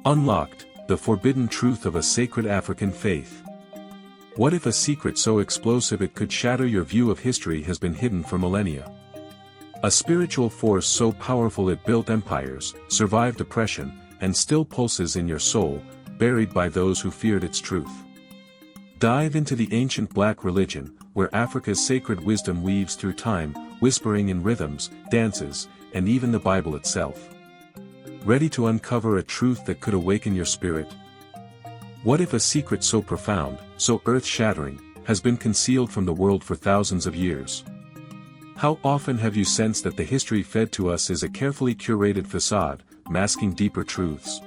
Unlocked, the forbidden truth of a sacred African faith. What if a secret so explosive it could shatter your view of history has been hidden for millennia? A spiritual force so powerful it built empires, survived oppression, and still pulses in your soul, buried by those who feared its truth. Dive into the ancient black religion, where Africa's sacred wisdom weaves through time, whispering in rhythms, dances, and even the Bible itself. Ready to uncover a truth that could awaken your spirit? What if a secret so profound, so earth-shattering, has been concealed from the world for thousands of years? How often have you sensed that the history fed to us is a carefully curated facade, masking deeper truths?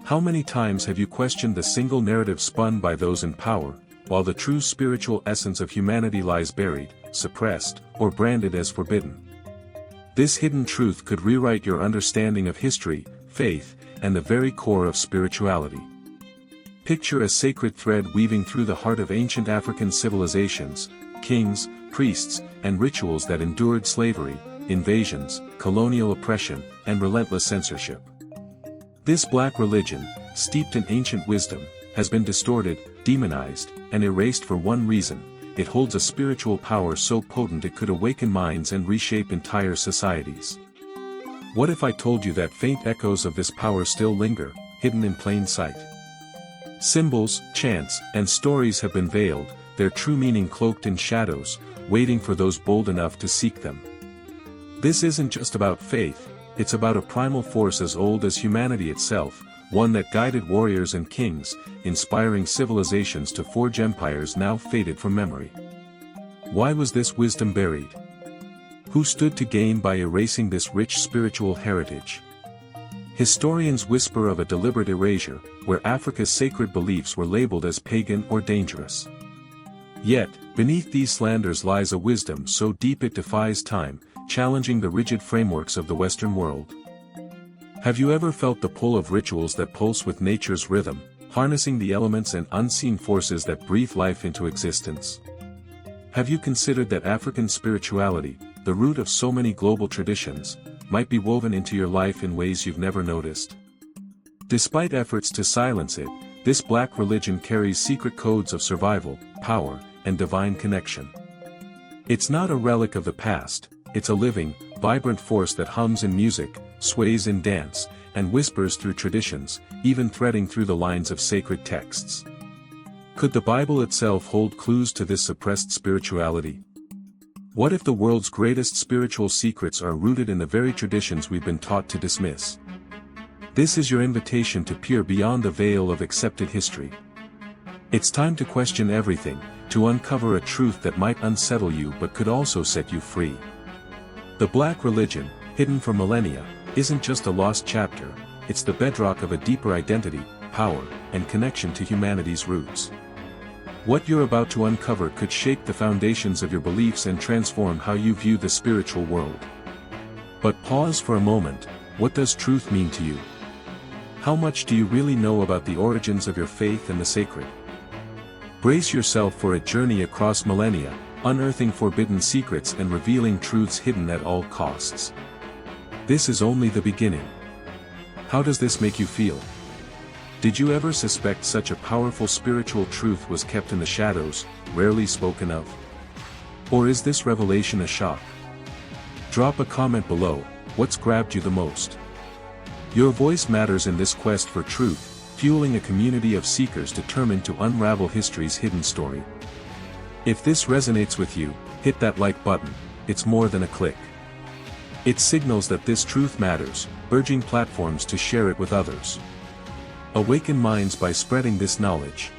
How many times have you questioned the single narrative spun by those in power, while the true spiritual essence of humanity lies buried, suppressed, or branded as forbidden? This hidden truth could rewrite your understanding of history, faith, and the very core of spirituality. Picture a sacred thread weaving through the heart of ancient African civilizations, kings, priests, and rituals that endured slavery, invasions, colonial oppression, and relentless censorship. This black religion, steeped in ancient wisdom, has been distorted, demonized, and erased for one reason: it holds a spiritual power so potent it could awaken minds and reshape entire societies. What if I told you that faint echoes of this power still linger, hidden in plain sight? Symbols, chants, and stories have been veiled, their true meaning cloaked in shadows, waiting for those bold enough to seek them. This isn't just about faith, it's about a primal force as old as humanity itself, one that guided warriors and kings, inspiring civilizations to forge empires now faded from memory. Why was this wisdom buried? Who stood to gain by erasing this rich spiritual heritage? Historians whisper of a deliberate erasure, where Africa's sacred beliefs were labeled as pagan or dangerous. Yet, beneath these slanders lies a wisdom so deep it defies time, challenging the rigid frameworks of the Western world. Have you ever felt the pull of rituals that pulse with nature's rhythm, harnessing the elements and unseen forces that breathe life into existence? Have you considered that African spirituality, the root of so many global traditions, might be woven into your life in ways you've never noticed? Despite efforts to silence it, this black religion carries secret codes of survival, power, and divine connection. It's not a relic of the past, it's a living, vibrant force that hums in music, sways in dance, and whispers through traditions, even threading through the lines of sacred texts. Could the Bible itself hold clues to this suppressed spirituality? What if the world's greatest spiritual secrets are rooted in the very traditions we've been taught to dismiss? This is your invitation to peer beyond the veil of accepted history. It's time to question everything, to uncover a truth that might unsettle you but could also set you free. The black religion, hidden for millennia, isn't just a lost chapter, it's the bedrock of a deeper identity, power, and connection to humanity's roots. What you're about to uncover could shake the foundations of your beliefs and transform how you view the spiritual world. But pause for a moment, what does truth mean to you? How much do you really know about the origins of your faith and the sacred? Brace yourself for a journey across millennia, unearthing forbidden secrets and revealing truths hidden at all costs. This is only the beginning. How does this make you feel? Did you ever suspect such a powerful spiritual truth was kept in the shadows, rarely spoken of? Or is this revelation a shock? Drop a comment below, what's grabbed you the most? Your voice matters in this quest for truth, fueling a community of seekers determined to unravel history's hidden story. If this resonates with you, hit that like button, it's more than a click. It signals that this truth matters, urging platforms to share it with others. Awaken minds by spreading this knowledge.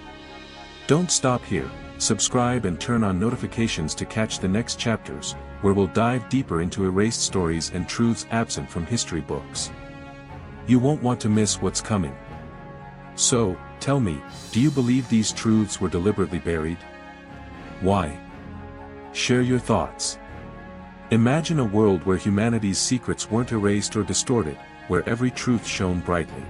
Don't stop here, subscribe and turn on notifications to catch the next chapters, where we'll dive deeper into erased stories and truths absent from history books. You won't want to miss what's coming. So, tell me, do you believe these truths were deliberately buried? Why? Share your thoughts. Imagine a world where humanity's secrets weren't erased or distorted, where every truth shone brightly.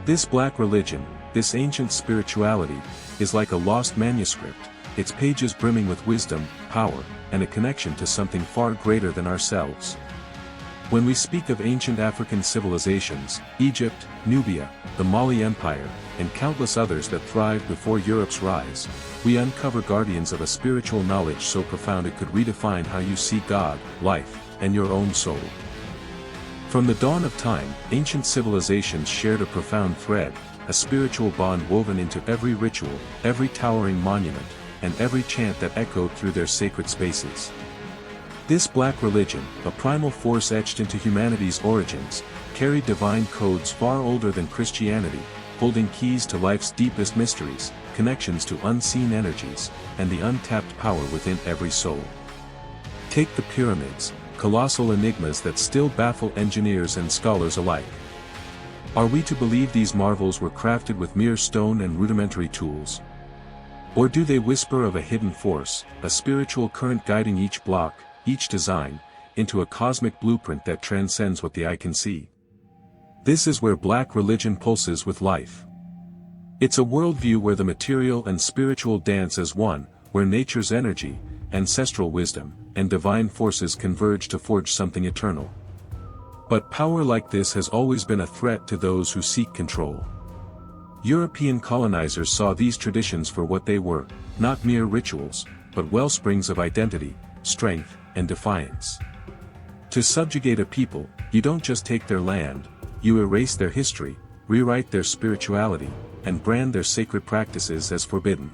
This black religion, this ancient spirituality, is like a lost manuscript, its pages brimming with wisdom, power, and a connection to something far greater than ourselves. When we speak of ancient African civilizations, Egypt, Nubia, the Mali Empire, and countless others that thrived before Europe's rise, we uncover guardians of a spiritual knowledge so profound it could redefine how you see God, life, and your own soul. From the dawn of time, ancient civilizations shared a profound thread, a spiritual bond woven into every ritual, every towering monument, and every chant that echoed through their sacred spaces. This black religion, a primal force etched into humanity's origins, carried divine codes far older than Christianity, holding keys to life's deepest mysteries, connections to unseen energies, and the untapped power within every soul. Take the pyramids, colossal enigmas that still baffle engineers and scholars alike. Are we to believe these marvels were crafted with mere stone and rudimentary tools? Or do they whisper of a hidden force, a spiritual current guiding each block, each design, into a cosmic blueprint that transcends what the eye can see? This is where black religion pulses with life. It's a worldview where the material and spiritual dance as one, where nature's energy, ancestral wisdom, and divine forces converge to forge something eternal. But power like this has always been a threat to those who seek control. European colonizers saw these traditions for what they were, not mere rituals, but wellsprings of identity, strength, and defiance. To subjugate a people, you don't just take their land, you erase their history, rewrite their spirituality, and brand their sacred practices as forbidden.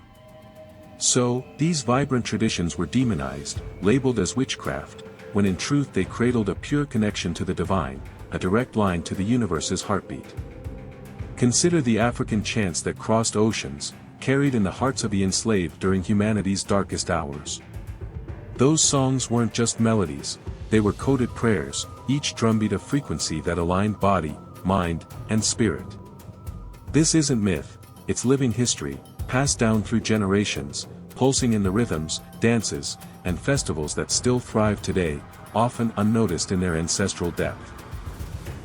So, these vibrant traditions were demonized, labeled as witchcraft, when in truth they cradled a pure connection to the divine, a direct line to the universe's heartbeat. Consider the African chants that crossed oceans, carried in the hearts of the enslaved during humanity's darkest hours. Those songs weren't just melodies, they were coded prayers, each drumbeat a frequency that aligned body, mind, and spirit. This isn't myth, it's living history, passed down through generations, pulsing in the rhythms, dances, and festivals that still thrive today, often unnoticed in their ancestral depth.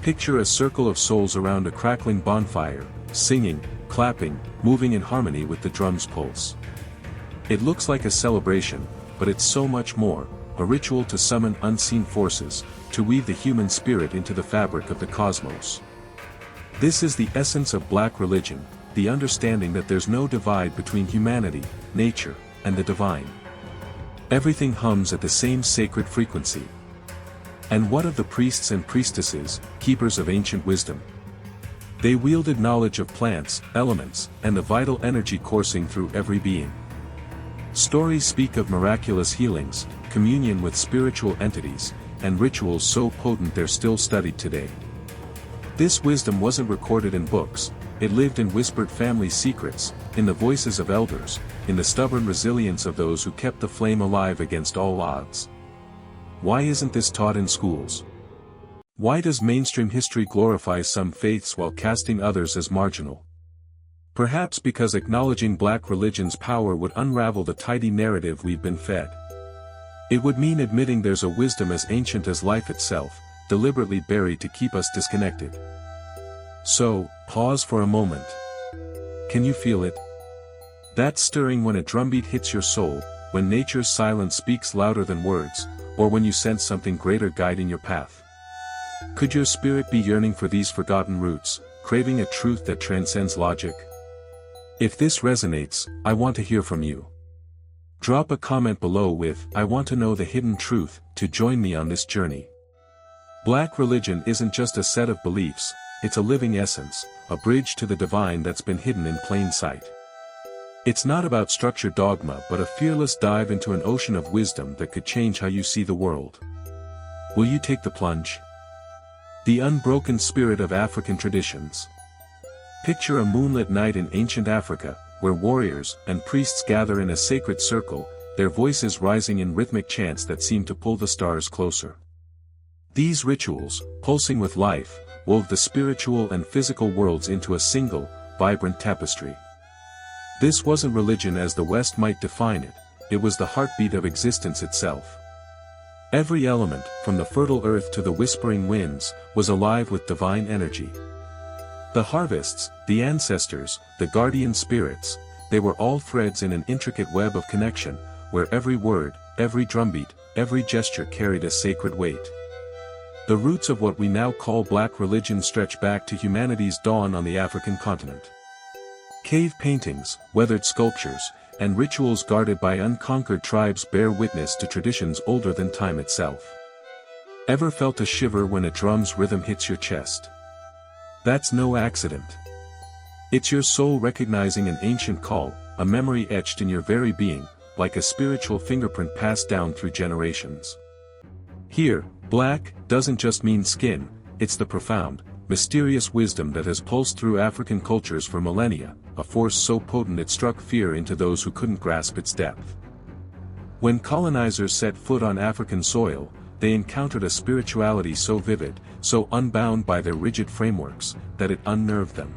Picture a circle of souls around a crackling bonfire, singing, clapping, moving in harmony with the drum's pulse. It looks like a celebration, but it's so much more, a ritual to summon unseen forces, to weave the human spirit into the fabric of the cosmos. This is the essence of black religion, the understanding that there's no divide between humanity, nature, and the divine. Everything hums at the same sacred frequency. And what of the priests and priestesses, keepers of ancient wisdom? They wielded knowledge of plants, elements, and the vital energy coursing through every being. Stories speak of miraculous healings, communion with spiritual entities, and rituals so potent they're still studied today. This wisdom wasn't recorded in books, it lived in whispered family secrets, in the voices of elders, in the stubborn resilience of those who kept the flame alive against all odds. Why isn't this taught in schools? Why does mainstream history glorify some faiths while casting others as marginal? Perhaps because acknowledging black religion's power would unravel the tidy narrative we've been fed. It would mean admitting there's a wisdom as ancient as life itself, deliberately buried to keep us disconnected. So, pause for a moment. Can you feel it? That stirring when a drumbeat hits your soul, when nature's silence speaks louder than words, or when you sense something greater guiding your path. Could your spirit be yearning for these forgotten roots, craving a truth that transcends logic? If this resonates, I want to hear from you. Drop a comment below with "I want to know the hidden truth" to join me on this journey. Black religion isn't just a set of beliefs, it's a living essence, a bridge to the divine that's been hidden in plain sight. It's not about structured dogma but a fearless dive into an ocean of wisdom that could change how you see the world. Will you take the plunge? The unbroken spirit of African traditions. Picture a moonlit night in ancient Africa, where warriors and priests gather in a sacred circle, their voices rising in rhythmic chants that seem to pull the stars closer. These rituals, pulsing with life, wove the spiritual and physical worlds into a single, vibrant tapestry. This wasn't religion as the West might define it, it was the heartbeat of existence itself. Every element, from the fertile earth to the whispering winds, was alive with divine energy. The harvests, the ancestors, the guardian spirits, they were all threads in an intricate web of connection, where every word, every drumbeat, every gesture carried a sacred weight. The roots of what we now call black religion stretch back to humanity's dawn on the African continent. Cave paintings, weathered sculptures, and rituals guarded by unconquered tribes bear witness to traditions older than time itself. Ever felt a shiver when a drum's rhythm hits your chest? That's no accident. It's your soul recognizing an ancient call, a memory etched in your very being, like a spiritual fingerprint passed down through generations. Here, black doesn't just mean skin, it's the profound, mysterious wisdom that has pulsed through African cultures for millennia, a force so potent it struck fear into those who couldn't grasp its depth. When colonizers set foot on African soil, they encountered a spirituality so vivid, so unbound by their rigid frameworks, that it unnerved them.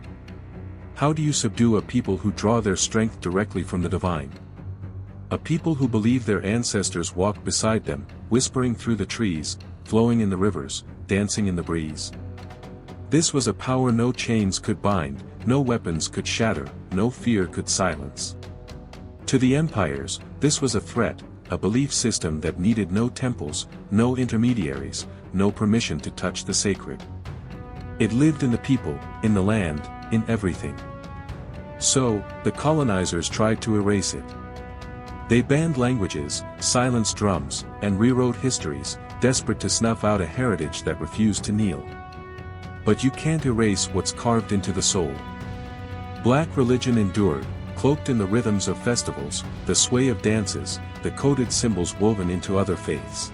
How do you subdue a people who draw their strength directly from the divine? A people who believe their ancestors walked beside them, whispering through the trees, flowing in the rivers, dancing in the breeze. This was a power no chains could bind, no weapons could shatter, no fear could silence. To the empires, this was a threat, a belief system that needed no temples, no intermediaries, no permission to touch the sacred. It lived in the people, in the land, in everything. So, the colonizers tried to erase it. They banned languages, silenced drums, and rewrote histories, desperate to snuff out a heritage that refused to kneel. But you can't erase what's carved into the soul. Black religion endured, cloaked in the rhythms of festivals, the sway of dances, the coded symbols woven into other faiths.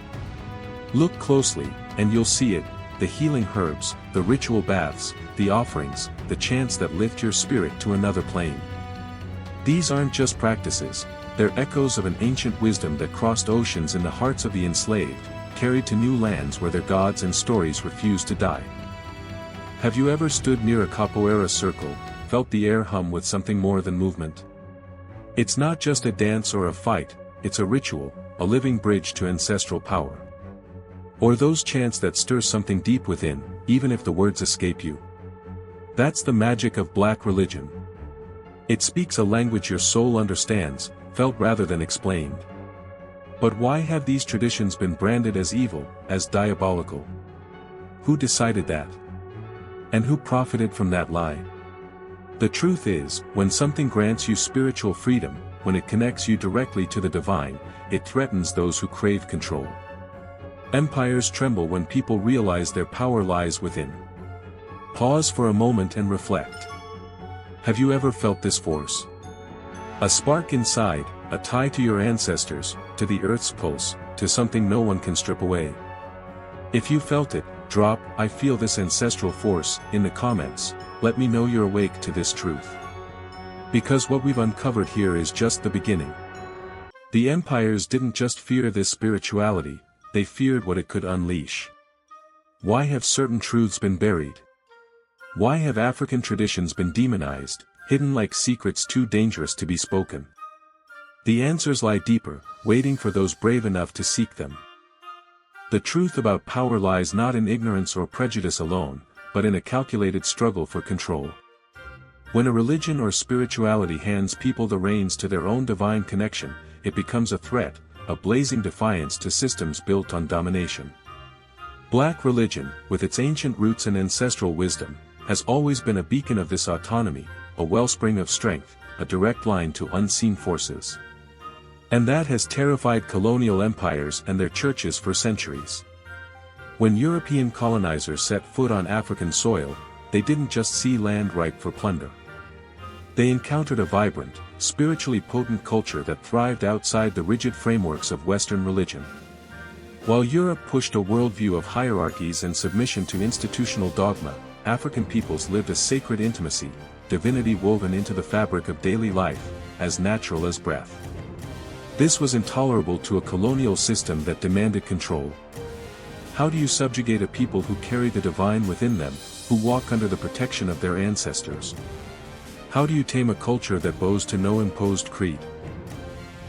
Look closely, and you'll see it, the healing herbs, the ritual baths, the offerings, the chants that lift your spirit to another plane. These aren't just practices, they're echoes of an ancient wisdom that crossed oceans in the hearts of the enslaved, carried to new lands where their gods and stories refused to die. Have you ever stood near a capoeira circle, felt the air hum with something more than movement? It's not just a dance or a fight, it's a ritual, a living bridge to ancestral power. Or those chants that stir something deep within, even if the words escape you. That's the magic of black religion. It speaks a language your soul understands, felt rather than explained. But why have these traditions been branded as evil, as diabolical? Who decided that? And who profited from that lie? The truth is, when something grants you spiritual freedom, when it connects you directly to the divine, it threatens those who crave control. Empires tremble when people realize their power lies within. Pause for a moment and reflect. Have you ever felt this force? A spark inside, a tie to your ancestors, to the earth's pulse, to something no one can strip away. If you felt it, drop "I feel this ancestral force" in the comments. Let me know you're awake to this truth. Because what we've uncovered here is just the beginning. The empires didn't just fear this spirituality, they feared what it could unleash. Why have certain truths been buried? Why have African traditions been demonized, hidden like secrets too dangerous to be spoken? The answers lie deeper, waiting for those brave enough to seek them. The truth about power lies not in ignorance or prejudice alone, but in a calculated struggle for control. When a religion or spirituality hands people the reins to their own divine connection, it becomes a threat, a blazing defiance to systems built on domination. Black religion, with its ancient roots and ancestral wisdom, has always been a beacon of this autonomy, a wellspring of strength, a direct line to unseen forces. And that has terrified colonial empires and their churches for centuries. When European colonizers set foot on African soil, they didn't just see land ripe for plunder. They encountered a vibrant, spiritually potent culture that thrived outside the rigid frameworks of Western religion. While Europe pushed a worldview of hierarchies and submission to institutional dogma, African peoples lived a sacred intimacy, divinity woven into the fabric of daily life, as natural as breath. This was intolerable to a colonial system that demanded control. How do you subjugate a people who carry the divine within them, who walk under the protection of their ancestors? How do you tame a culture that bows to no imposed creed?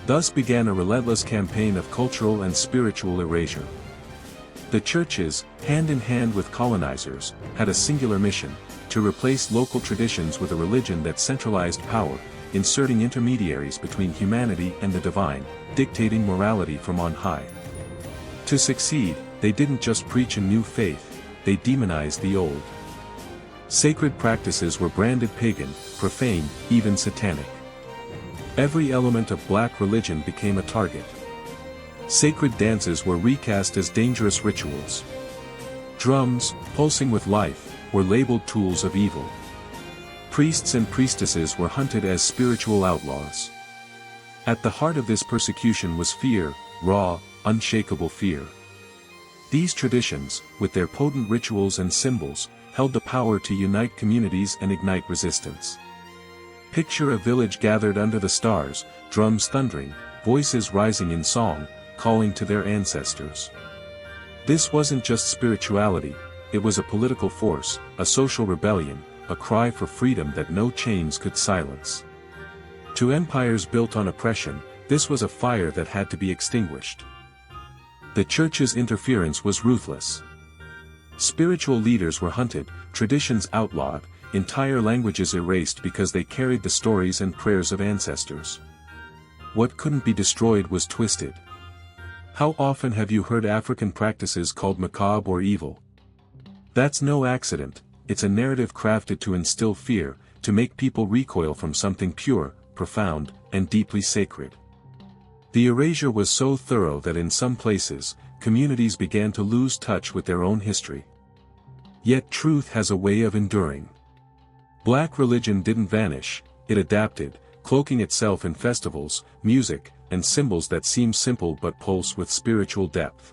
Thus began a relentless campaign of cultural and spiritual erasure. The churches, hand in hand with colonizers, had a singular mission: to replace local traditions with a religion that centralized power, inserting intermediaries between humanity and the divine, dictating morality from on high. To succeed, they didn't just preach a new faith, they demonized the old. Sacred practices were branded pagan, profane, even satanic. Every element of black religion became a target. Sacred dances were recast as dangerous rituals. Drums, pulsing with life, were labeled tools of evil. Priests and priestesses were hunted as spiritual outlaws. At the heart of this persecution was fear, raw, unshakable fear. These traditions, with their potent rituals and symbols, held the power to unite communities and ignite resistance. Picture a village gathered under the stars, drums thundering, voices rising in song, calling to their ancestors. This wasn't just spirituality, it was a political force, a social rebellion, a cry for freedom that no chains could silence. To empires built on oppression, this was a fire that had to be extinguished. The church's interference was ruthless. Spiritual leaders were hunted, traditions outlawed, entire languages erased because they carried the stories and prayers of ancestors. What couldn't be destroyed was twisted. How often have you heard African practices called macabre or evil? That's no accident, it's a narrative crafted to instill fear, to make people recoil from something pure, profound, and deeply sacred. The erasure was so thorough that in some places, communities began to lose touch with their own history. Yet truth has a way of enduring. Black religion didn't vanish, it adapted, cloaking itself in festivals, music, and symbols that seem simple but pulse with spiritual depth.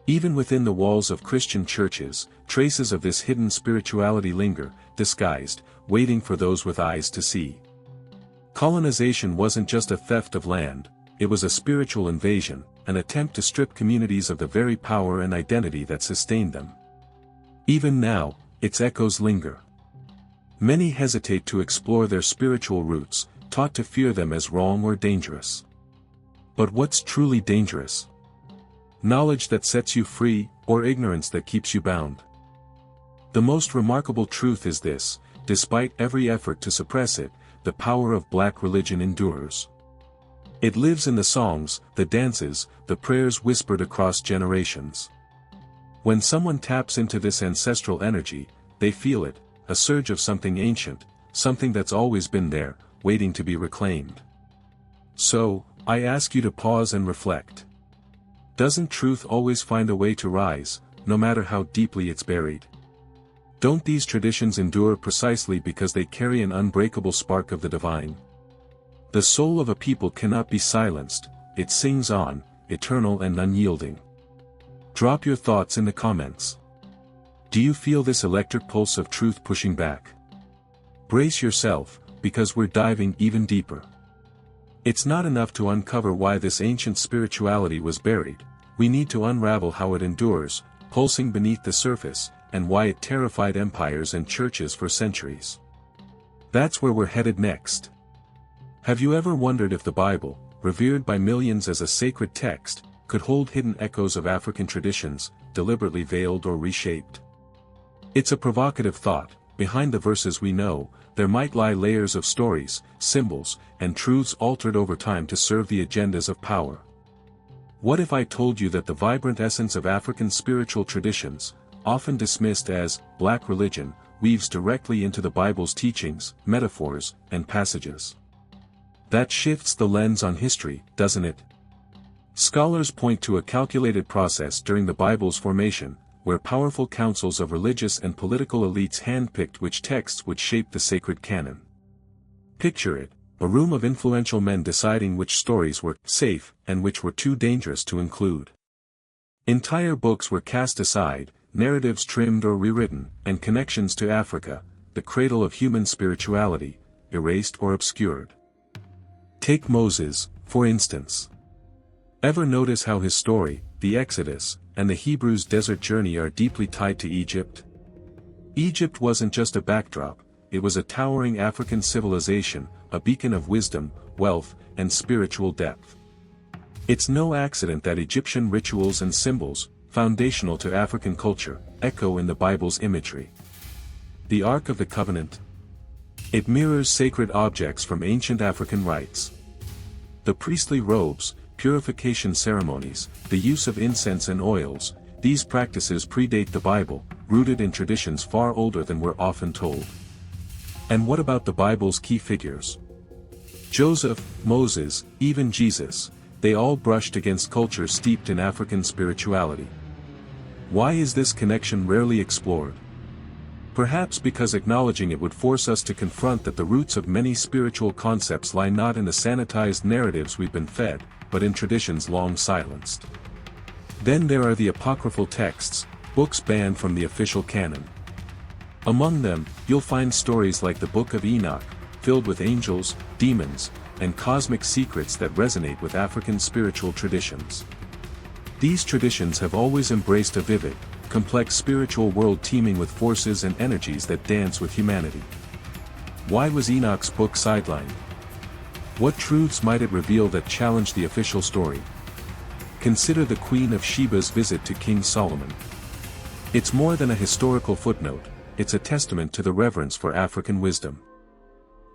Even within the walls of Christian churches, traces of this hidden spirituality linger, disguised, waiting for those with eyes to see. Colonization wasn't just a theft of land, it was a spiritual invasion, an attempt to strip communities of the very power and identity that sustained them. Even now, its echoes linger. Many hesitate to explore their spiritual roots, taught to fear them as wrong or dangerous. But what's truly dangerous? Knowledge that sets you free, or ignorance that keeps you bound? The most remarkable truth is this: despite every effort to suppress it, the power of black religion endures. It lives in the songs, the dances, the prayers whispered across generations. When someone taps into this ancestral energy, they feel it, a surge of something ancient, something that's always been there, waiting to be reclaimed. So, I ask you to pause and reflect. Doesn't truth always find a way to rise, no matter how deeply it's buried? Don't these traditions endure precisely because they carry an unbreakable spark of the divine? The soul of a people cannot be silenced, it sings on, eternal and unyielding. Drop your thoughts in the comments. Do you feel this electric pulse of truth pushing back? Brace yourself, because we're diving even deeper. It's not enough to uncover why this ancient spirituality was buried, we need to unravel how it endures, pulsing beneath the surface, and why it terrified empires and churches for centuries. That's where we're headed next. Have you ever wondered if the Bible, revered by millions as a sacred text, could hold hidden echoes of African traditions, deliberately veiled or reshaped? It's a provocative thought. Behind the verses we know, there might lie layers of stories, symbols, and truths altered over time to serve the agendas of power. What if I told you that the vibrant essence of African spiritual traditions, often dismissed as black religion, weaves directly into the Bible's teachings, metaphors, and passages? That shifts the lens on history, doesn't it? Scholars point to a calculated process during the Bible's formation, where powerful councils of religious and political elites handpicked which texts would shape the sacred canon. Picture it, a room of influential men deciding which stories were safe and which were too dangerous to include. Entire books were cast aside, narratives trimmed or rewritten, and connections to Africa, the cradle of human spirituality, erased or obscured. Take Moses, for instance. Ever notice how his story, the Exodus, and the Hebrews' desert journey are deeply tied to Egypt? Egypt wasn't just a backdrop, it was a towering African civilization, a beacon of wisdom, wealth, and spiritual depth. It's no accident that Egyptian rituals and symbols, foundational to African culture, echo in the Bible's imagery. The Ark of the Covenant. It mirrors sacred objects from ancient African rites. The priestly robes, purification ceremonies, the use of incense and oils, these practices predate the Bible, rooted in traditions far older than we're often told. And what about the Bible's key figures? Joseph, Moses, even Jesus, they all brushed against cultures steeped in African spirituality. Why is this connection rarely explored? Perhaps because acknowledging it would force us to confront that the roots of many spiritual concepts lie not in the sanitized narratives we've been fed, but in traditions long silenced. Then there are the apocryphal texts, books banned from the official canon. Among them, you'll find stories like the Book of Enoch, filled with angels, demons, and cosmic secrets that resonate with African spiritual traditions. These traditions have always embraced a vivid, complex spiritual world teeming with forces and energies that dance with humanity. Why was Enoch's book sidelined? What truths might it reveal that challenge the official story? Consider the Queen of Sheba's visit to King Solomon. It's more than a historical footnote, it's a testament to the reverence for African wisdom.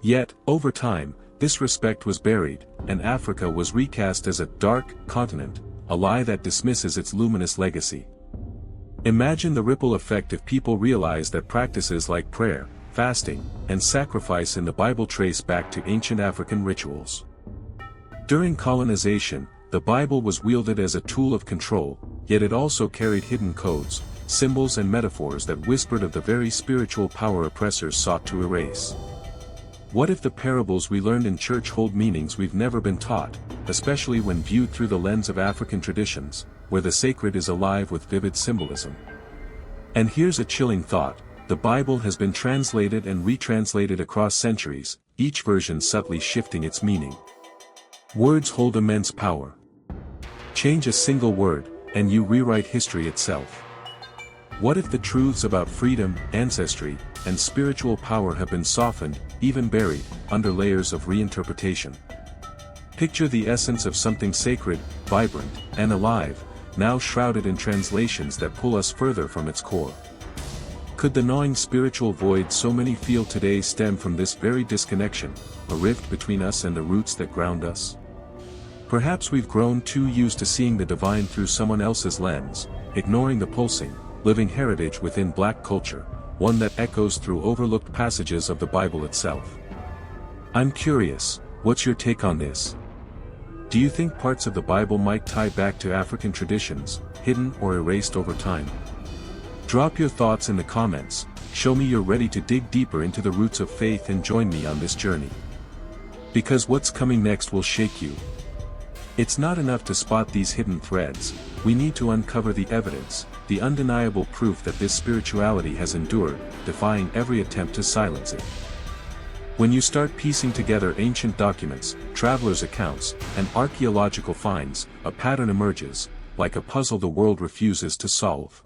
Yet, over time, this respect was buried, and Africa was recast as a dark continent, a lie that dismisses its luminous legacy. Imagine the ripple effect if people realize that practices like prayer, fasting, and sacrifice in the Bible trace back to ancient African rituals. During colonization, the Bible was wielded as a tool of control, yet it also carried hidden codes, symbols and metaphors that whispered of the very spiritual power oppressors sought to erase. What if the parables we learned in church hold meanings we've never been taught, especially when viewed through the lens of African traditions, where the sacred is alive with vivid symbolism? And here's a chilling thought: the Bible has been translated and retranslated across centuries, each version subtly shifting its meaning. Words hold immense power. Change a single word, and you rewrite history itself. What if the truths about freedom, ancestry, and spiritual power have been softened, even buried, under layers of reinterpretation? Picture the essence of something sacred, vibrant, and alive, now shrouded in translations that pull us further from its core. Could the gnawing spiritual void so many feel today stem from this very disconnection, a rift between us and the roots that ground us? Perhaps we've grown too used to seeing the divine through someone else's lens, ignoring the pulsing, living heritage within Black culture, one that echoes through overlooked passages of the Bible itself. I'm curious, what's your take on this? Do you think parts of the Bible might tie back to African traditions, hidden or erased over time? Drop your thoughts in the comments, show me you're ready to dig deeper into the roots of faith and join me on this journey. Because what's coming next will shake you. It's not enough to spot these hidden threads, we need to uncover the evidence, the undeniable proof that this spirituality has endured, defying every attempt to silence it. When you start piecing together ancient documents, travelers' accounts, and archaeological finds, a pattern emerges, like a puzzle the world refuses to solve.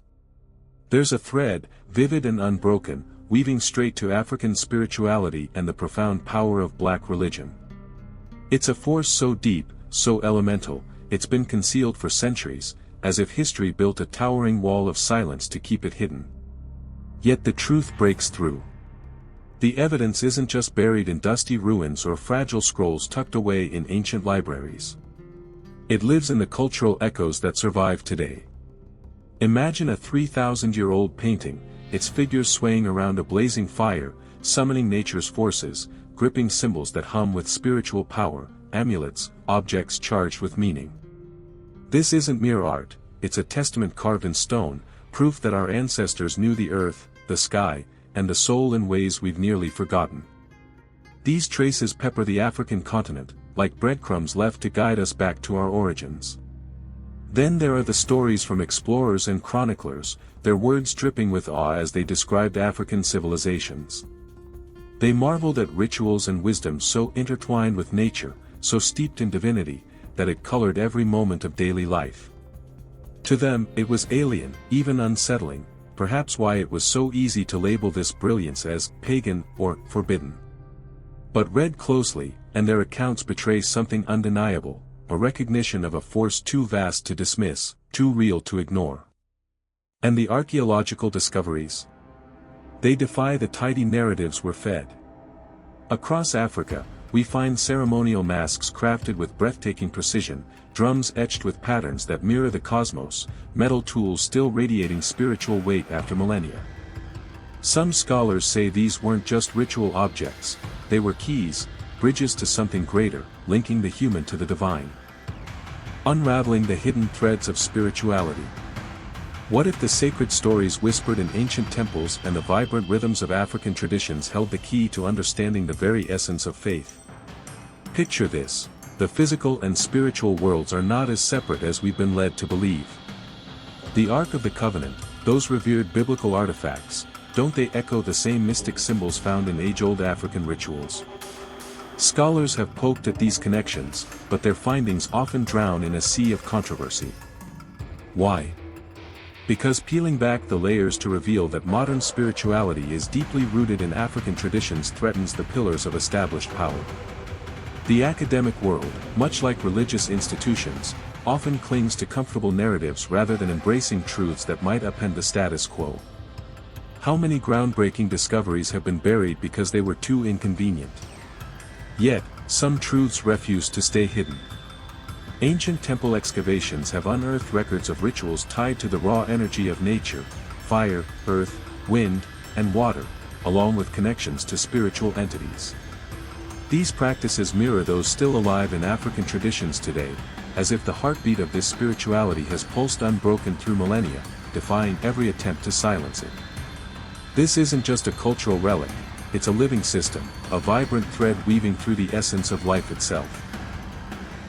There's a thread, vivid and unbroken, weaving straight to African spirituality and the profound power of Black religion. It's a force so deep, so elemental, it's been concealed for centuries, as if history built a towering wall of silence to keep it hidden. Yet the truth breaks through. The evidence isn't just buried in dusty ruins or fragile scrolls tucked away in ancient libraries. It lives in the cultural echoes that survive today. Imagine a 3,000-year-old painting, its figures swaying around a blazing fire, summoning nature's forces, gripping symbols that hum with spiritual power, amulets, objects charged with meaning. This isn't mere art, it's a testament carved in stone, proof that our ancestors knew the earth, the sky, and the soul in ways we've nearly forgotten. These traces pepper the African continent, like breadcrumbs left to guide us back to our origins. Then there are the stories from explorers and chroniclers, their words dripping with awe as they described African civilizations. They marveled at rituals and wisdom so intertwined with nature, so steeped in divinity, that it colored every moment of daily life. To them, it was alien, even unsettling, perhaps why it was so easy to label this brilliance as pagan or forbidden. But read closely, and their accounts betray something undeniable, a recognition of a force too vast to dismiss, too real to ignore. And the archaeological discoveries? They defy the tidy narratives we're fed. Across Africa, we find ceremonial masks crafted with breathtaking precision, drums etched with patterns that mirror the cosmos, metal tools still radiating spiritual weight after millennia. Some scholars say these weren't just ritual objects, they were keys, bridges to something greater, linking the human to the divine. Unraveling the hidden threads of spirituality. What if the sacred stories whispered in ancient temples and the vibrant rhythms of African traditions held the key to understanding the very essence of faith? Picture this: the physical and spiritual worlds are not as separate as we've been led to believe. The Ark of the Covenant, those revered biblical artifacts, don't they echo the same mystic symbols found in age-old African rituals? Scholars have poked at these connections, but their findings often drown in a sea of controversy. Why? Because peeling back the layers to reveal that modern spirituality is deeply rooted in African traditions threatens the pillars of established power. The academic world, much like religious institutions, often clings to comfortable narratives rather than embracing truths that might upend the status quo. How many groundbreaking discoveries have been buried because they were too inconvenient? Yet, some truths refuse to stay hidden. Ancient temple excavations have unearthed records of rituals tied to the raw energy of nature, fire, earth, wind, and water, along with connections to spiritual entities. These practices mirror those still alive in African traditions today, as if the heartbeat of this spirituality has pulsed unbroken through millennia, defying every attempt to silence it. This isn't just a cultural relic, it's a living system, a vibrant thread weaving through the essence of life itself.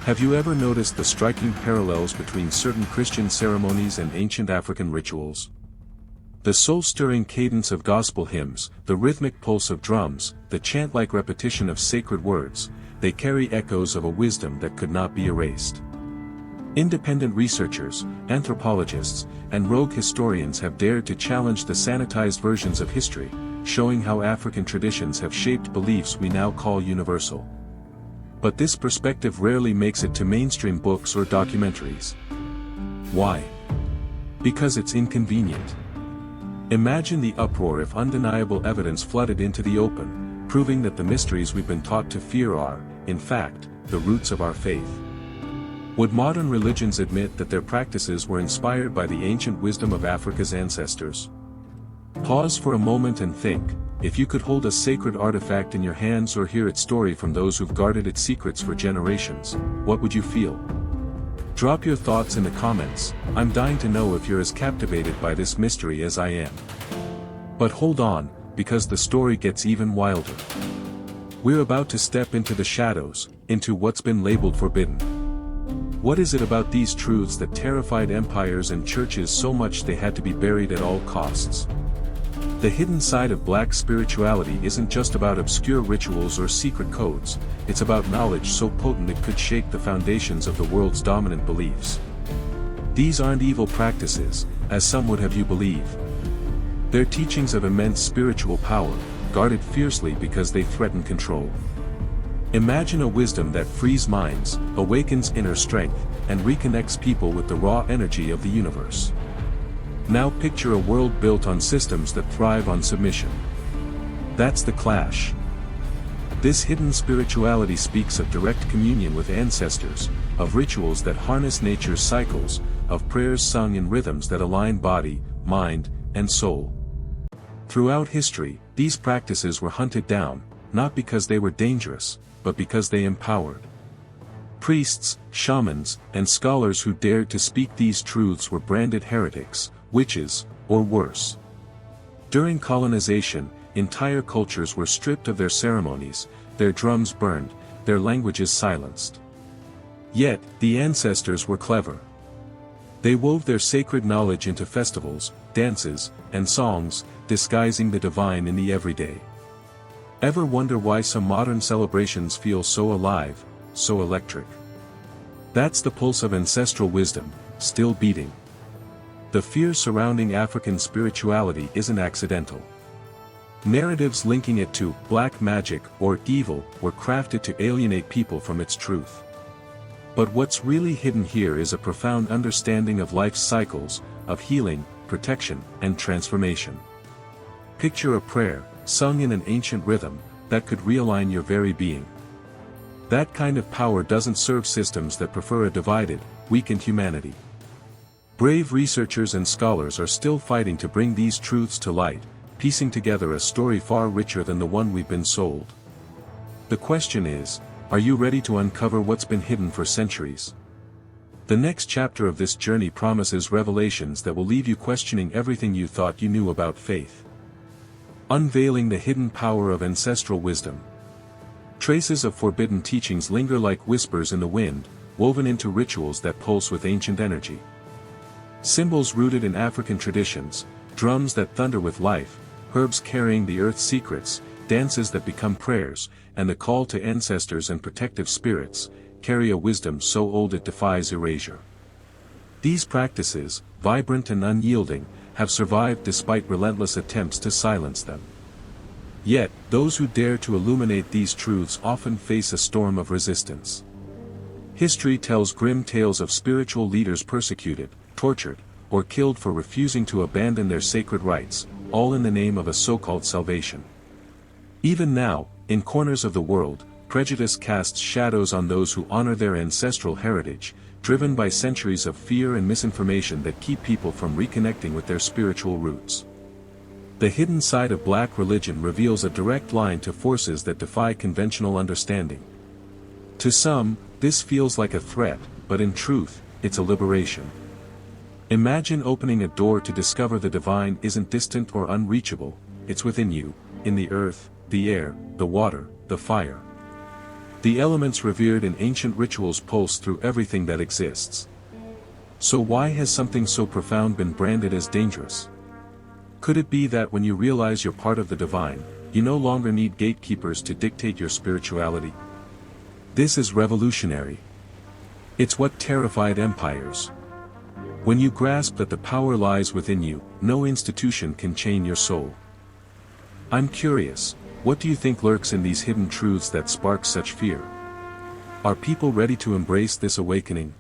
Have you ever noticed the striking parallels between certain Christian ceremonies and ancient African rituals? The soul-stirring cadence of gospel hymns, the rhythmic pulse of drums, the chant-like repetition of sacred words, they carry echoes of a wisdom that could not be erased. Independent researchers, anthropologists, and rogue historians have dared to challenge the sanitized versions of history, showing how African traditions have shaped beliefs we now call universal. But this perspective rarely makes it to mainstream books or documentaries. Why? Because it's inconvenient. Imagine the uproar if undeniable evidence flooded into the open, proving that the mysteries we've been taught to fear are, in fact, the roots of our faith. Would modern religions admit that their practices were inspired by the ancient wisdom of Africa's ancestors? Pause for a moment and think, if you could hold a sacred artifact in your hands or hear its story from those who've guarded its secrets for generations, what would you feel? Drop your thoughts in the comments. I'm dying to know if you're as captivated by this mystery as I am. But hold on, because the story gets even wilder. We're about to step into the shadows, into what's been labeled forbidden. What is it about these truths that terrified empires and churches so much they had to be buried at all costs? The hidden side of Black spirituality isn't just about obscure rituals or secret codes, it's about knowledge so potent it could shake the foundations of the world's dominant beliefs. These aren't evil practices, as some would have you believe. They're teachings of immense spiritual power, guarded fiercely because they threaten control. Imagine a wisdom that frees minds, awakens inner strength, and reconnects people with the raw energy of the universe. Now picture a world built on systems that thrive on submission. That's the clash. This hidden spirituality speaks of direct communion with ancestors, of rituals that harness nature's cycles, of prayers sung in rhythms that align body, mind, and soul. Throughout history, these practices were hunted down, not because they were dangerous, but because they empowered. Priests, shamans, and scholars who dared to speak these truths were branded heretics, witches, or worse. During colonization, entire cultures were stripped of their ceremonies, their drums burned, their languages silenced. Yet, the ancestors were clever. They wove their sacred knowledge into festivals, dances, and songs, disguising the divine in the everyday. Ever wonder why some modern celebrations feel so alive, so electric? That's the pulse of ancestral wisdom, still beating. The fear surrounding African spirituality isn't accidental. Narratives linking it to black magic or evil were crafted to alienate people from its truth. But what's really hidden here is a profound understanding of life's cycles, of healing, protection, and transformation. Picture a prayer, sung in an ancient rhythm, that could realign your very being. That kind of power doesn't serve systems that prefer a divided, weakened humanity. Brave researchers and scholars are still fighting to bring these truths to light, piecing together a story far richer than the one we've been sold. The question is, are you ready to uncover what's been hidden for centuries? The next chapter of this journey promises revelations that will leave you questioning everything you thought you knew about faith. Unveiling the hidden power of ancestral wisdom. Traces of forbidden teachings linger like whispers in the wind, woven into rituals that pulse with ancient energy. Symbols rooted in African traditions, drums that thunder with life, herbs carrying the earth's secrets, dances that become prayers, and the call to ancestors and protective spirits, carry a wisdom so old it defies erasure. These practices, vibrant and unyielding, have survived despite relentless attempts to silence them. Yet, those who dare to illuminate these truths often face a storm of resistance. History tells grim tales of spiritual leaders persecuted, tortured, or killed for refusing to abandon their sacred rites, all in the name of a so-called salvation. Even now, in corners of the world, prejudice casts shadows on those who honor their ancestral heritage, driven by centuries of fear and misinformation that keep people from reconnecting with their spiritual roots. The hidden side of black religion reveals a direct line to forces that defy conventional understanding. To some, this feels like a threat, but in truth, it's a liberation. Imagine opening a door to discover the divine isn't distant or unreachable, it's within you, in the earth, the air, the water, the fire. The elements revered in ancient rituals pulse through everything that exists. So why has something so profound been branded as dangerous? Could it be that when you realize you're part of the divine, you no longer need gatekeepers to dictate your spirituality? This is revolutionary. It's what terrified empires. When you grasp that the power lies within you, no institution can chain your soul. I'm curious, what do you think lurks in these hidden truths that spark such fear? Are people ready to embrace this awakening?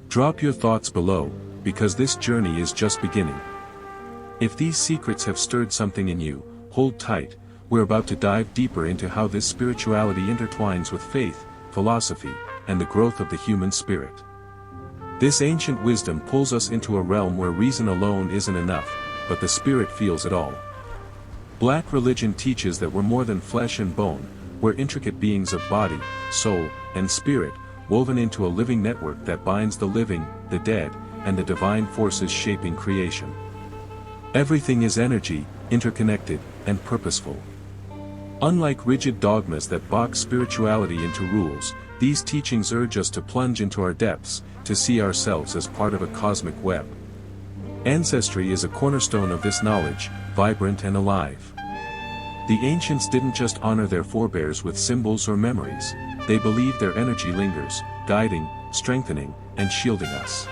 Drop your thoughts below, because this journey is just beginning. If these secrets have stirred something in you, hold tight, we're about to dive deeper into how this spirituality intertwines with faith, philosophy, and the growth of the human spirit. This ancient wisdom pulls us into a realm where reason alone isn't enough, but the spirit feels it all. Black religion teaches that we're more than flesh and bone, we're intricate beings of body, soul, and spirit, woven into a living network that binds the living, the dead, and the divine forces shaping creation. Everything is energy, interconnected, and purposeful. Unlike rigid dogmas that box spirituality into rules, these teachings urge us to plunge into our depths, to see ourselves as part of a cosmic web. Ancestry is a cornerstone of this knowledge, vibrant and alive. The ancients didn't just honor their forebears with symbols or memories, they believed their energy lingers, guiding, strengthening, and shielding us.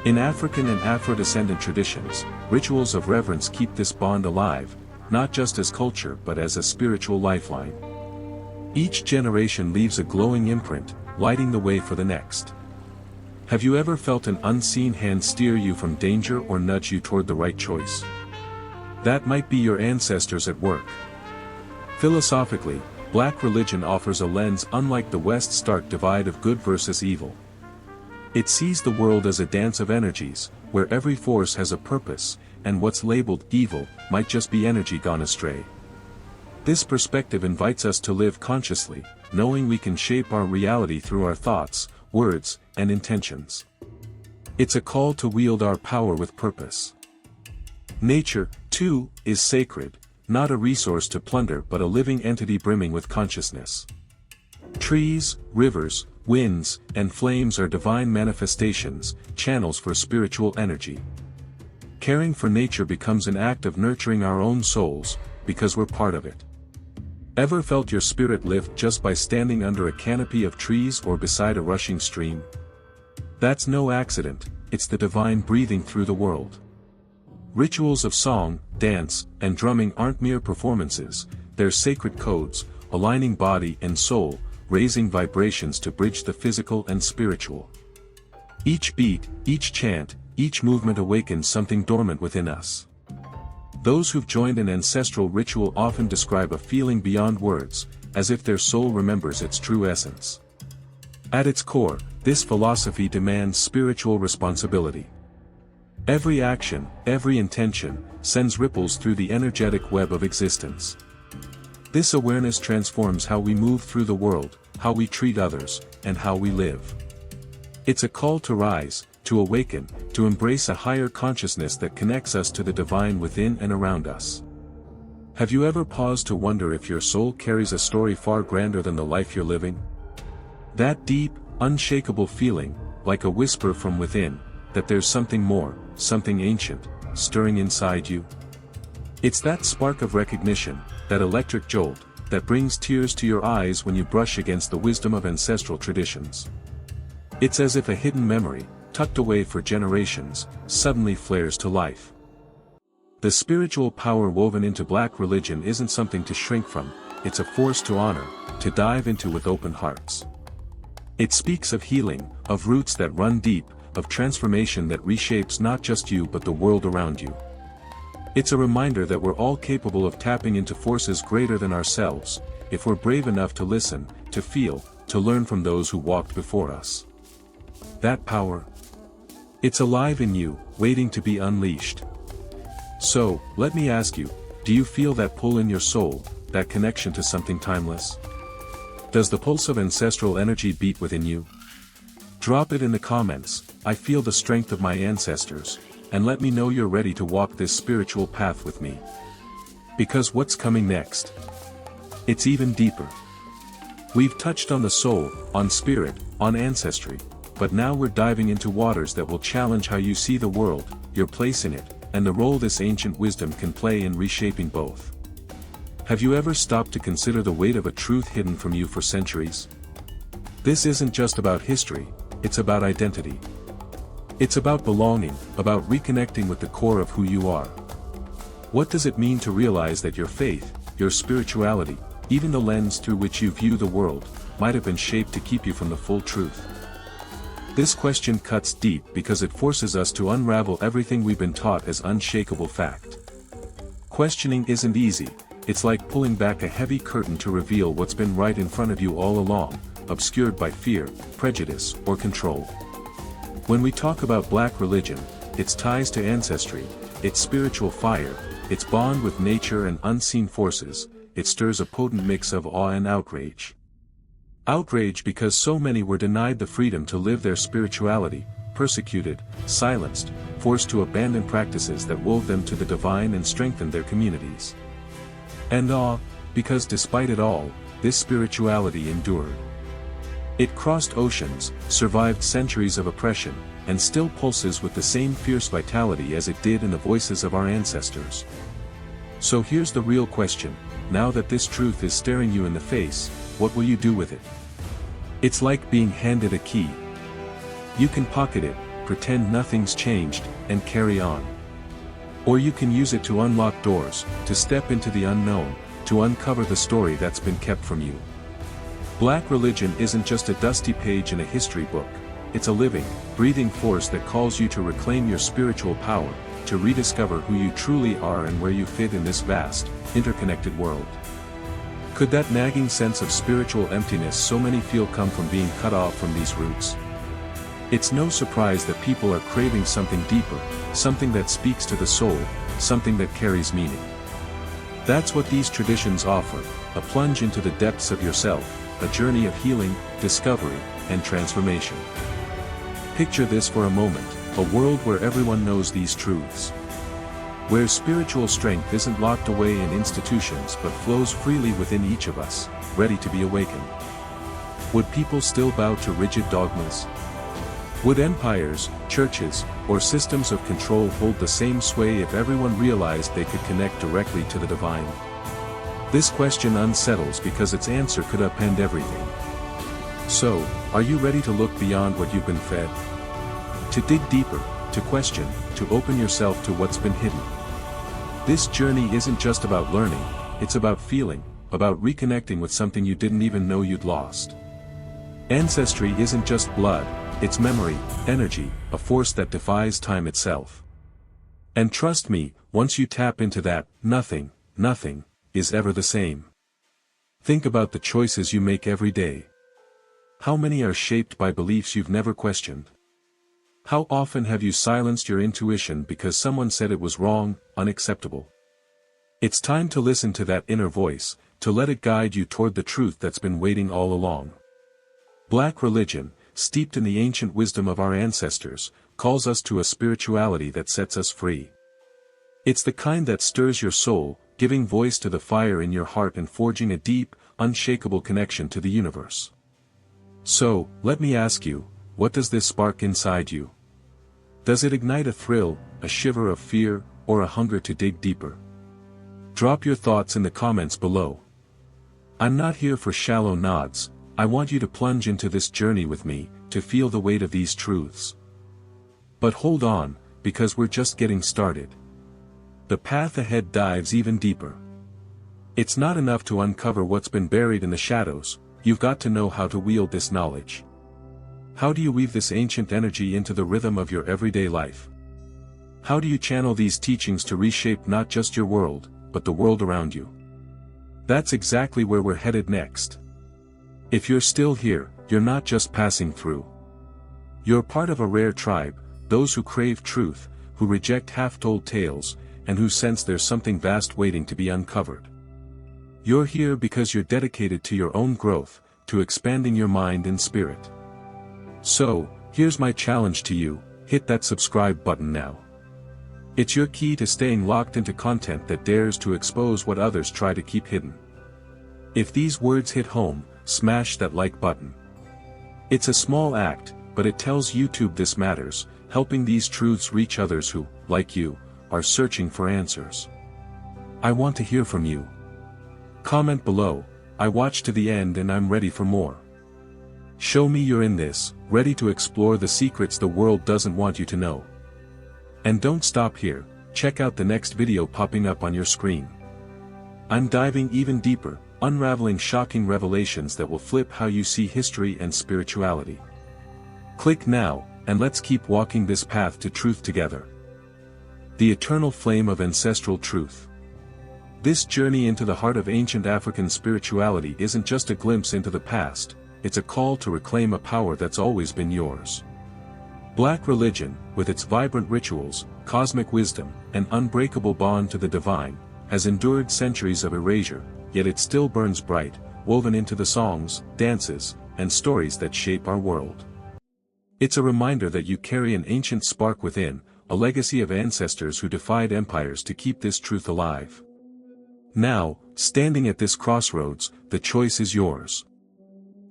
In African and Afro-descendant traditions, rituals of reverence keep this bond alive, not just as culture but as a spiritual lifeline. Each generation leaves a glowing imprint, lighting the way for the next. Have you ever felt an unseen hand steer you from danger or nudge you toward the right choice? That might be your ancestors at work. Philosophically, black religion offers a lens unlike the West's stark divide of good versus evil. It sees the world as a dance of energies, where every force has a purpose, and what's labeled evil might just be energy gone astray. This perspective invites us to live consciously, knowing we can shape our reality through our thoughts, words, and intentions. It's a call to wield our power with purpose. Nature, too, is sacred, not a resource to plunder but a living entity brimming with consciousness. Trees, rivers, winds, and flames are divine manifestations, channels for spiritual energy. Caring for nature becomes an act of nurturing our own souls, because we're part of it. Ever felt your spirit lift just by standing under a canopy of trees or beside a rushing stream? That's no accident, it's the divine breathing through the world. Rituals of song, dance, and drumming aren't mere performances, they're sacred codes, aligning body and soul, raising vibrations to bridge the physical and spiritual. Each beat, each chant, each movement awakens something dormant within us. Those who've joined an ancestral ritual often describe a feeling beyond words, as if their soul remembers its true essence. At its core, this philosophy demands spiritual responsibility. Every action, every intention, sends ripples through the energetic web of existence. This awareness transforms how we move through the world, how we treat others, and how we live. It's a call to rise, to awaken, to embrace a higher consciousness that connects us to the divine within and around us. Have you ever paused to wonder if your soul carries a story far grander than the life you're living? That deep, unshakable feeling, like a whisper from within, that there's something more, something ancient, stirring inside you? It's that spark of recognition, that electric jolt, that brings tears to your eyes when you brush against the wisdom of ancestral traditions. It's as if a hidden memory, tucked away for generations, suddenly flares to life. The spiritual power woven into Black religion isn't something to shrink from, it's a force to honor, to dive into with open hearts. It speaks of healing, of roots that run deep, of transformation that reshapes not just you but the world around you. It's a reminder that we're all capable of tapping into forces greater than ourselves, if we're brave enough to listen, to feel, to learn from those who walked before us. That power? It's alive in you, waiting to be unleashed. So, let me ask you, do you feel that pull in your soul, that connection to something timeless? Does the pulse of ancestral energy beat within you? Drop it in the comments. I feel the strength of my ancestors, and let me know you're ready to walk this spiritual path with me. Because what's coming next? It's even deeper. We've touched on the soul, on spirit, on ancestry, but now we're diving into waters that will challenge how you see the world, your place in it, and the role this ancient wisdom can play in reshaping both. Have you ever stopped to consider the weight of a truth hidden from you for centuries? This isn't just about history, it's about identity. It's about belonging, about reconnecting with the core of who you are. What does it mean to realize that your faith, your spirituality, even the lens through which you view the world, might have been shaped to keep you from the full truth? This question cuts deep because it forces us to unravel everything we've been taught as unshakable fact. Questioning isn't easy, it's like pulling back a heavy curtain to reveal what's been right in front of you all along, obscured by fear, prejudice, or control. When we talk about Black religion, its ties to ancestry, its spiritual fire, its bond with nature and unseen forces, it stirs a potent mix of awe and outrage. Outrage because so many were denied the freedom to live their spirituality, persecuted, silenced, forced to abandon practices that wove them to the divine and strengthened their communities. And awe, because despite it all, this spirituality endured. It crossed oceans, survived centuries of oppression, and still pulses with the same fierce vitality as it did in the voices of our ancestors. So here's the real question, now that this truth is staring you in the face, what will you do with it? It's like being handed a key. You can pocket it, pretend nothing's changed, and carry on. Or you can use it to unlock doors, to step into the unknown, to uncover the story that's been kept from you. Black religion isn't just a dusty page in a history book, it's a living, breathing force that calls you to reclaim your spiritual power, to rediscover who you truly are and where you fit in this vast, interconnected world. Could that nagging sense of spiritual emptiness so many feel come from being cut off from these roots? It's no surprise that people are craving something deeper, something that speaks to the soul, something that carries meaning. That's what these traditions offer, a plunge into the depths of yourself, a journey of healing, discovery, and transformation. Picture this for a moment, a world where everyone knows these truths. Where spiritual strength isn't locked away in institutions but flows freely within each of us, ready to be awakened. Would people still bow to rigid dogmas? Would empires, churches, or systems of control hold the same sway if everyone realized they could connect directly to the divine? This question unsettles because its answer could upend everything. So, are you ready to look beyond what you've been fed? To dig deeper, to question, to open yourself to what's been hidden. This journey isn't just about learning, it's about feeling, about reconnecting with something you didn't even know you'd lost. Ancestry isn't just blood, it's memory, energy, a force that defies time itself. And trust me, once you tap into that, nothing is ever the same. Think about the choices you make every day. How many are shaped by beliefs you've never questioned? How often have you silenced your intuition because someone said it was wrong, unacceptable? It's time to listen to that inner voice, to let it guide you toward the truth that's been waiting all along. Black religion, steeped in the ancient wisdom of our ancestors, calls us to a spirituality that sets us free. It's the kind that stirs your soul, giving voice to the fire in your heart and forging a deep, unshakable connection to the universe. So, let me ask you, what does this spark inside you? Does it ignite a thrill, a shiver of fear, or a hunger to dig deeper? Drop your thoughts in the comments below. I'm not here for shallow nods. I want you to plunge into this journey with me, to feel the weight of these truths. But hold on, because we're just getting started. The path ahead dives even deeper. It's not enough to uncover what's been buried in the shadows, you've got to know how to wield this knowledge. How do you weave this ancient energy into the rhythm of your everyday life? How do you channel these teachings to reshape not just your world, but the world around you? That's exactly where we're headed next. If you're still here, you're not just passing through. You're part of a rare tribe, those who crave truth, who reject half-told tales, and who sense there's something vast waiting to be uncovered. You're here because you're dedicated to your own growth, to expanding your mind and spirit. So, here's my challenge to you, hit that subscribe button now. It's your key to staying locked into content that dares to expose what others try to keep hidden. If these words hit home, smash that like button. It's a small act, but it tells YouTube this matters, helping these truths reach others who, like you, are searching for answers. I want to hear from you. Comment below, I watched to the end and I'm ready for more. Show me you're in this, ready to explore the secrets the world doesn't want you to know. And don't stop here, check out the next video popping up on your screen. I'm diving even deeper, unraveling shocking revelations that will flip how you see history and spirituality. Click now, and let's keep walking this path to truth together. The eternal flame of ancestral truth. This journey into the heart of ancient African spirituality isn't just a glimpse into the past, it's a call to reclaim a power that's always been yours. Black religion, with its vibrant rituals, cosmic wisdom, and unbreakable bond to the divine, has endured centuries of erasure, yet it still burns bright, woven into the songs, dances, and stories that shape our world. It's a reminder that you carry an ancient spark within, a legacy of ancestors who defied empires to keep this truth alive. Now, standing at this crossroads, the choice is yours.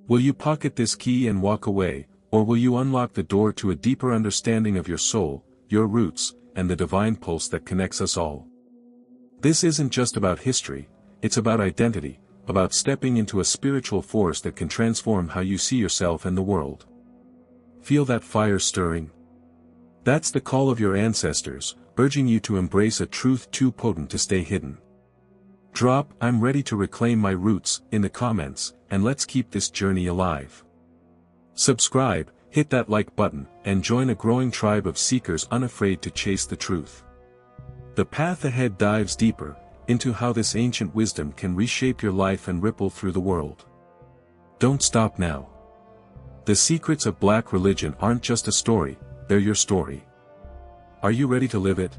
Will you pocket this key and walk away, or will you unlock the door to a deeper understanding of your soul, your roots, and the divine pulse that connects us all? This isn't just about history, it's about identity, about stepping into a spiritual force that can transform how you see yourself and the world. Feel that fire stirring? That's the call of your ancestors, urging you to embrace a truth too potent to stay hidden. Drop "I'm ready to reclaim my roots" in the comments, and let's keep this journey alive. Subscribe, hit that like button, and join a growing tribe of seekers unafraid to chase the truth. The path ahead dives deeper, into how this ancient wisdom can reshape your life and ripple through the world. Don't stop now. The secrets of Black religion aren't just a story, they're your story. Are you ready to live it?